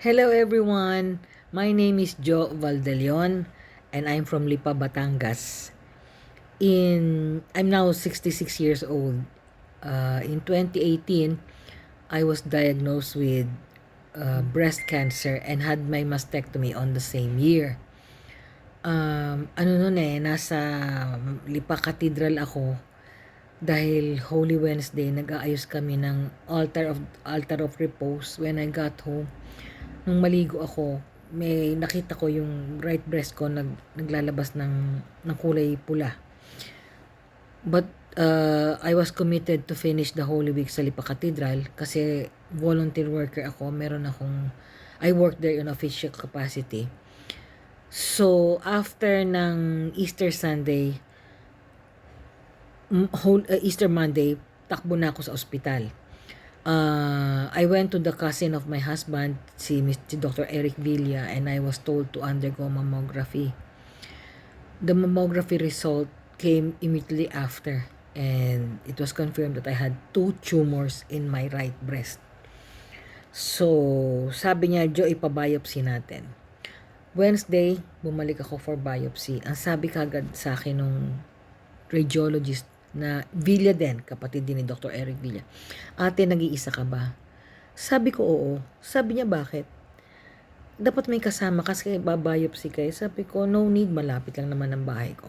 Hello everyone. My name is Jo Valdelion and I'm from Lipa, Batangas. I'm now 66 years old. In 2018, I was diagnosed with breast cancer and had my mastectomy on the same year. Nasa Lipa Cathedral ako dahil Holy Wednesday nag-aayos kami ng altar of repose. When I got home, nung maligo ako, may nakita ko yung right breast ko naglalabas ng kulay pula. But I was committed to finish the Holy Week sa Lipa Cathedral kasi volunteer worker ako. I work there in official capacity. So, after ng Easter Sunday, Easter Monday, takbo na ako sa ospital. I went to the cousin of my husband, si Dr. Eric Villa, and I was told to undergo mammography. The mammography result came immediately after, and it was confirmed that I had 2 tumors in my right breast. So, sabi niya, Jo, ipabiopsy natin. Wednesday, bumalik ako for biopsy. Ang sabi kagad sa akin nung radiologist na Villa din, kapatid din ni Dr. Eric Villa, ate, nag-iisa ka ba? Sabi ko, oo. Sabi niya, bakit? Dapat may kasama kasi babiopsy kayo. Sabi ko, no need, malapit lang naman ang bahay ko.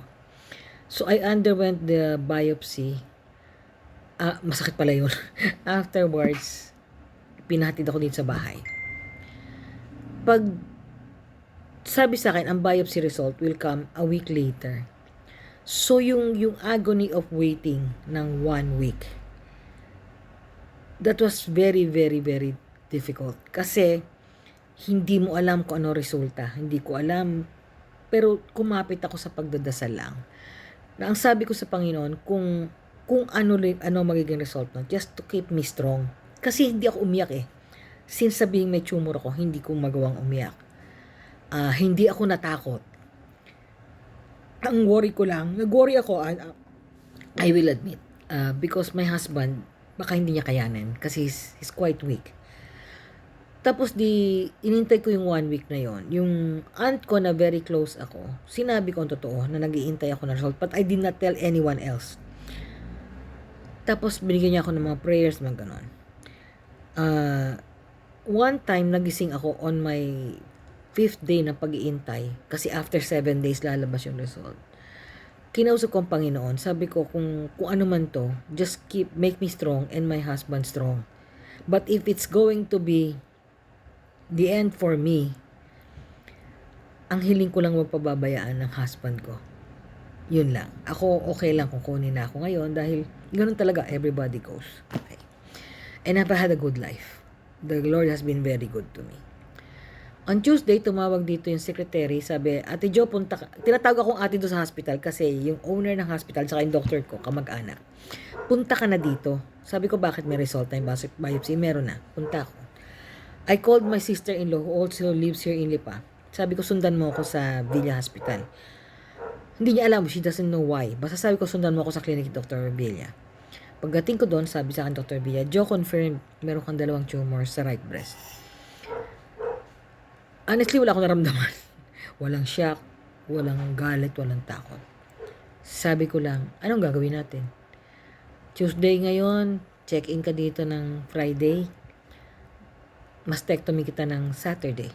So, I underwent the biopsy. Masakit pala yun. Afterwards, pinahatid ako dito sa bahay. Sabi sa akin, ang biopsy result will come a week later. So, yung agony of waiting ng 1 week, that was very, very, very difficult. Kasi, hindi mo alam kung ano resulta. Hindi ko alam. Pero, kumapit ako sa pagdadasal lang. Na ang sabi ko sa Panginoon, kung ano magiging result nun, just to keep me strong. Kasi hindi ako umiyak eh. Since sabihing may tumor ako, hindi ko magawang umiyak. Hindi ako natakot. Ang worry ko lang, nag-worry ako, I will admit, because my husband, baka hindi niya kayanin kasi he's quite weak. Tapos inintay ko yung 1 week na yon. Yung aunt ko na very close ako, sinabi ko ang totoo na nag-iintay ako ng result, but I did not tell anyone else. Tapos binigyan niya ako ng mga prayers, mga ganon. One time, nagising ako on my 5th day na pag-iintay kasi after 7 days lalabas yung result. Kinausap ko ang Panginoon, sabi ko kung ano man to, just make me strong and my husband strong. But if it's going to be the end for me, ang hiling ko lang magpababayaan ng husband ko. Yun lang. Ako okay lang kung kunin na ako ngayon dahil ganun talaga, everybody goes. Okay. And I've had a good life. The Lord has been very good to me. On Tuesday, tumawag dito yung secretary, sabi, Ate Jo, punta ka. Tinatawag akong ate doon sa hospital kasi yung owner ng hospital saka yung doctor ko, kamag-anak. Punta ka na dito. Sabi ko, bakit may result na yung biopsy? Meron na. Punta ako. I called my sister-in-law who also lives here in Lipa. Sabi ko, sundan mo ako sa Villa Hospital. Hindi niya alam, she doesn't know why. Basta sabi ko, sundan mo ako sa clinic Dr. Villa. Pagdating ko doon, sabi sa akin Dr. Villa, Jo, confirmed, meron kang 2 tumors sa right breast. Honestly, wala akong naramdaman. Walang shock, walang galit, walang takot. Sabi ko lang, anong gagawin natin? Tuesday ngayon, check-in ka dito ng Friday. Mastectomy kita ng Saturday.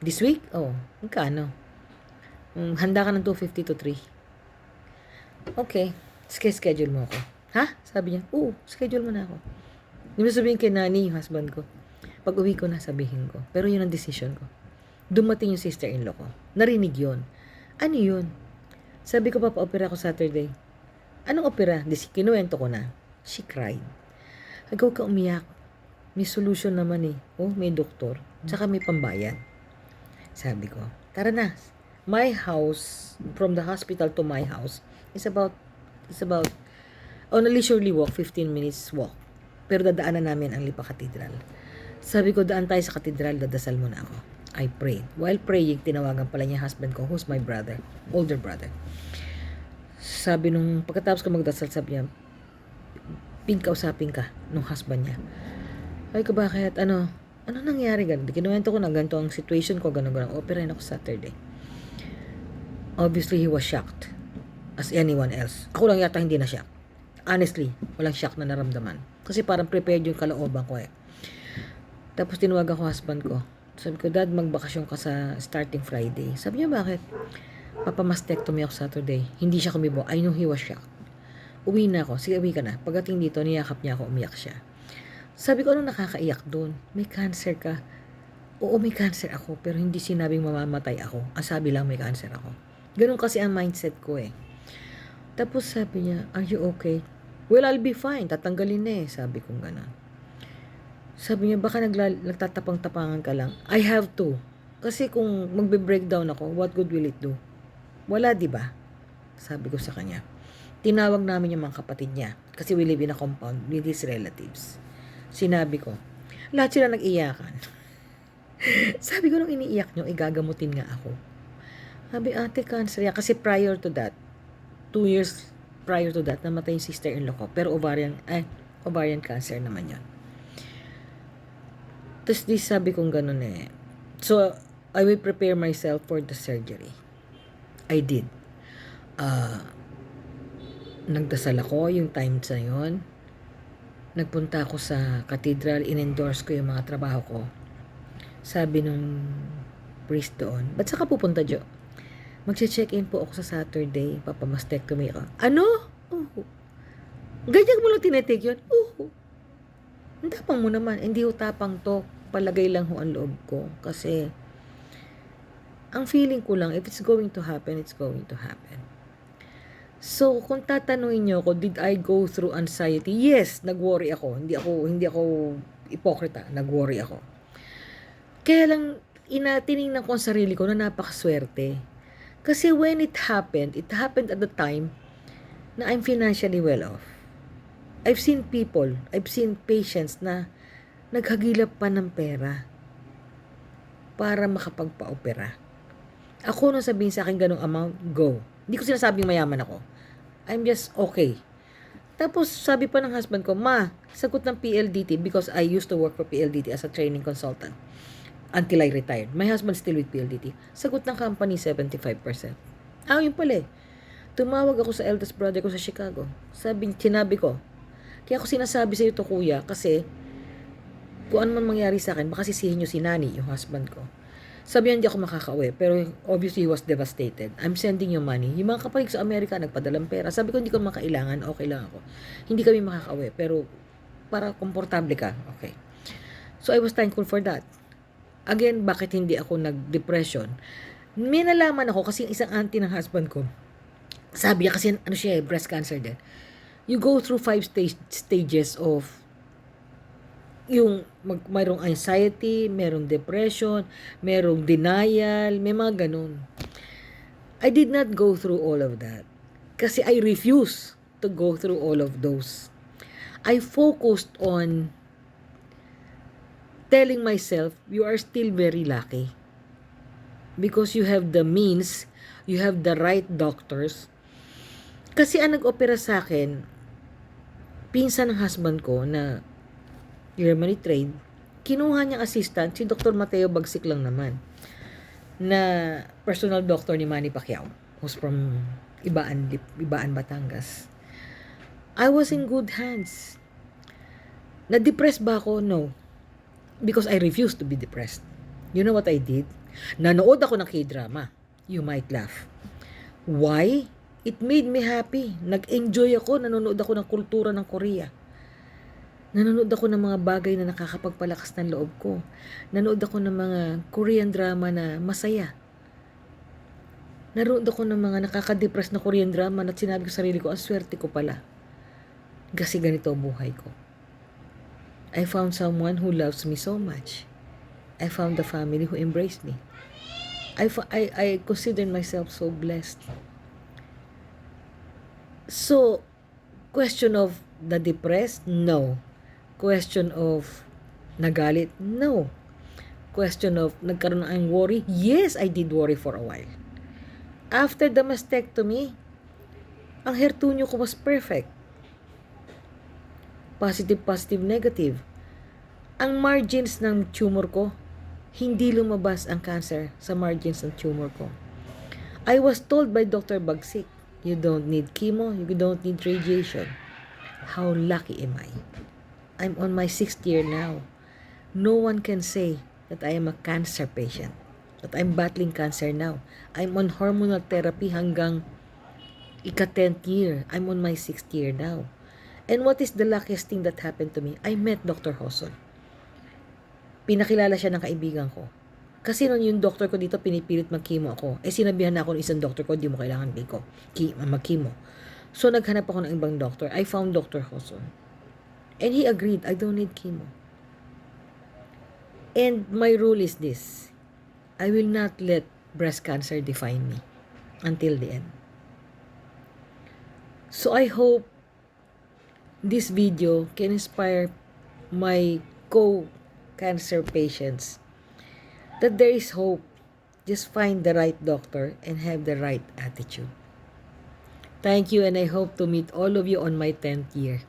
This week? Oh, magkano? Handa ka ng 250 to 3. Okay, schedule mo ako. Ha? Sabi niya, schedule mo na ako. Hindi mo sabihin kay Nani, yung husband ko. Pag uwi ko na, sabihin ko. Pero yun ang decision ko. Dumating yung sister-in-law ko. Narinig yun. Ano yun? Sabi ko, papa-opera ko Saturday. Anong opera? Kinuwento ko na. She cried. Agaw ka umiyak. May solution naman eh. May doktor. Tsaka may pambayad. Sabi ko, tara na. My house, from the hospital to my house, is about on a leisurely walk, 15 minutes walk. Pero dadaanan namin ang Lipa Cathedral. Sabi ko, daan tayo sa katedral, dadasal muna ako. I prayed. While praying, tinawagan pala niya husband ko, who's my brother, older brother. Sabi pagkatapos ko magdasal, sabi niya, kausapin ka nung husband niya. Ay ko, bakit? Ano nangyari ganun? Kinuwento ko na ganito ang situation ko, ganun. Operahin ako Saturday. Obviously, he was shocked. As anyone else. Ako lang yata hindi na shock. Honestly, walang shock na naramdaman. Kasi parang prepared yung kalooban ko eh. Tapos tinawagan ko husband ko. Sabi ko, Dad, magbakasyon ka sa starting Friday. Sabi niya, bakit? Papamastectomy ako Saturday. Hindi siya kumibo. I know he was shocked. Uwi na ako. Sige, uwi ka na. Pagdating dito, niyakap niya ako, umiyak siya. Sabi ko, ano nakakaiyak doon? May cancer ka. Oo, may cancer ako, pero hindi sinabing mamamatay ako. Ang sabi lang, may cancer ako. Ganun kasi ang mindset ko eh. Tapos sabi niya, are you okay? Well, I'll be fine. Tatanggalin na eh. Sabi kong gano'n. Sabi niya, baka nagtatapang-tapangan ka lang. I have to. Kasi kung magbe-breakdown ako, what good will it do? Wala, di ba? Sabi ko sa kanya. Tinawag namin yung mga kapatid niya. Kasi we live in a compound with his relatives. Sinabi ko, lahat sila nag-iyakan. Sabi ko, nung iniiyak nyo, igagamutin nga ako. Sabi, ate, cancer yan. Kasi prior to that, 2 years prior to that, namatay yung sister-in-law ko. Pero ovarian cancer naman yun. Tapos di sabi kong ganun eh. So, I will prepare myself for the surgery. I did. Nagdasal ako yung time sa yun. Nagpunta ako sa cathedral, in-endorse ko yung mga trabaho ko. Sabi nung priest doon, ba't saka pupunta, Jo? Magche-check-in po ako sa Saturday, papamastectomy ako. Ano? Ganyan mo lang tinetake yun? Ang tapang mo naman. Hindi ho tapang to. Palagay lang ho ang loob ko. Kasi, ang feeling ko lang, if it's going to happen, it's going to happen. So, kung tatanungin niyo ako, did I go through anxiety? Yes, nag-worry ako. Hindi ako ipokrita. Nag-worry ako. Kaya lang, tinignan ko ang sarili ko na napakaswerte. Kasi when it happened at the time na I'm financially well off. I've seen patients na naghagilap pa ng pera para makapagpa-opera. Ako nung sabihin sa akin ganong amount, go. Hindi ko sinasabing mayaman ako. I'm just okay. Tapos sabi pa ng husband ko, ma, sagot ng PLDT because I used to work for PLDT as a training consultant until I retired. My husband still with PLDT. Sagot ng company 75%. Yun pala eh. Tumawag ako sa eldest brother ko sa Chicago. Sinabi ko, kaya ako sinasabi sa iyo to kuya kasi kung ano man mangyari sa akin, baka sisihin nyo si Nani, yung husband ko. Sabi niya, hindi ako makakauwi. Pero obviously, he was devastated. I'm sending you money. Yung mga kapatid sa Amerika, nagpadalang pera. Sabi ko, hindi ko makailangan. Okay lang ako. Hindi kami makakauwi. Pero para komportable ka. Okay. So, I was thankful for that. Again, bakit hindi ako nag-depression? May nalaman ako kasi isang auntie ng husband ko, sabi niya kasi, breast cancer din. You go through 5 stages of yung mayroong anxiety, mayroong depression, mayroong denial, may mga ganun. I did not go through all of that. Kasi I refuse to go through all of those. I focused on telling myself, you are still very lucky. Because you have the means, you have the right doctors. Kasi ang nag-opera sa akin, pinsan ng husband ko na Germany trade, kinuha niyang assistant, si Dr. Mateo Bagsik lang naman, na personal doctor ni Manny Pacquiao, who's from Ibaan, Batangas. I was in good hands. Na-depressed ba ako? No. Because I refused to be depressed. You know what I did? Nanood ako ng K-drama. You might laugh. Why? It made me happy. Nag-enjoy ako. Nanonood ako ng kultura ng Korea. Nanonood ako ng mga bagay na nakakapagpalakas ng loob ko. Nanonood ako ng mga Korean drama na masaya. Nanonood ako ng mga nakaka-depress na Korean drama na sinabi ko sa sarili ko, ang swerte ko pala. Kasi ganito ang buhay ko. I found someone who loves me so much. I found the family who embraced me. I consider myself so blessed. So, question of the depressed? No. Question of nagalit? No. Question of nagkaroon ng worry? Yes, I did worry for a while. After the mastectomy, ang hair tunyo ko was perfect. Positive, negative. Ang margins ng tumor ko, hindi lumabas ang cancer sa margins ng tumor ko. I was told by Dr. Bagsik, you don't need chemo, you don't need radiation. How lucky am I? I'm on my 6th year now. No one can say that I am a cancer patient, that I'm battling cancer now. I'm on hormonal therapy hanggang ika-10th year. I'm on my 6th year now. And what is the luckiest thing that happened to me? I met Dr. Hoson. Pinakilala siya ng kaibigan ko. Kasi noon yung doktor ko dito, pinipilit mag-chemo ako. Sinabihan na ako ng isang doktor ko, di mo kailangan mag-chemo. So, naghanap ako ng ibang doktor. I found Dr. Hoson. And he agreed, I don't need chemo. And my rule is this. I will not let breast cancer define me until the end. So, I hope this video can inspire my cancer patients that there is hope. Just find the right doctor and have the right attitude. Thank you, and I hope to meet all of you on my 10th year.